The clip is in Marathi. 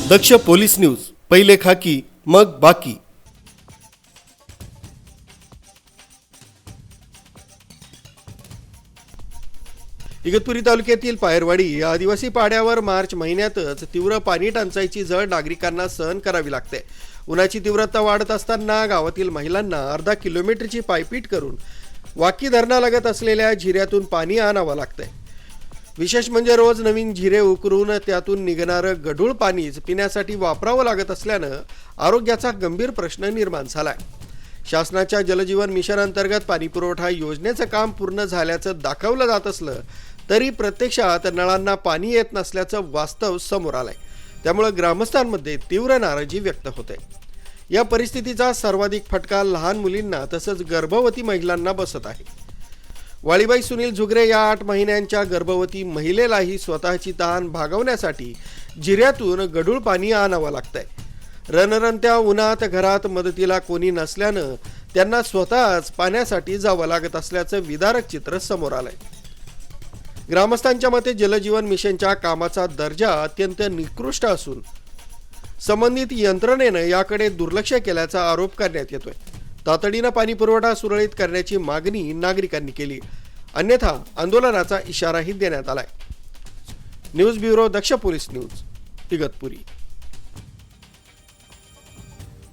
दक्ष पोलीस न्यूज, पहिले खाकी मग बाकी। इगतपुरी तालुक्यातील पायरवाडी या आदिवासी पाड्यावर मार्च महिन्यातच तीव्र पाणी टंचाईची झळ नागरिकांना सहन करावी लागते। उन्हाची तीव्रता वाढत असताना गावातील महिलांना अर्धा किलोमीटरची पायपीट करून वाकी धरणालगत असलेल्या झिऱ्यातून पाणी आणावं लागतंय। विशेष म्हणजे रोज नवीन झिरे उकरून त्यातून निघणारं गढूळ पाणीच पिण्यासाठी वापरावं लागत असल्यानं आरोग्याचा गंभीर प्रश्न निर्माण झालाय। शासनाच्या जलजीवन मिशन अंतर्गत पाणीपुरवठा योजनेचं काम पूर्ण झाल्याचं दाखवलं जात असलं तरी प्रत्यक्षात नळांना पाणी येत नसल्याचं वास्तव समोर आलंय। त्यामुळे ग्रामस्थांमध्ये तीव्र नाराजी व्यक्त होते। या परिस्थितीचा सर्वाधिक फटका लहान मुलींना तसंच गर्भवती महिलांना बसत आहे। वाळीबाई सुनील झुगरे या 8 महिन्यांच्या गर्भवती महिलेलाही स्वतःची तहान भागवण्यासाठी जिऱ्यातून गढूळ पाणी आणावं लागतंय। रणरणत्या उन्हात घरात मदतीला कोणी नसल्यानं त्यांना स्वतःच पाण्यासाठी जावं लागत असल्याचं विदारक चित्र समोर आलंय। ग्रामस्थांच्या मते जलजीवन मिशनच्या कामाचा दर्जा अत्यंत निकृष्ट असून संबंधित यंत्रणेनं याकडे दुर्लक्ष केल्याचा आरोप करण्यात येतोय। तातडीनं पाणी पुरवठा सुरळीत करण्याची मागणी नागरिकांनी केली, अन्यथा आंदोलनाचा इशाराही देण्यात आलाय। न्यूज ब्युरो, दक्ष पोलीस न्यूज, इगतपुरी।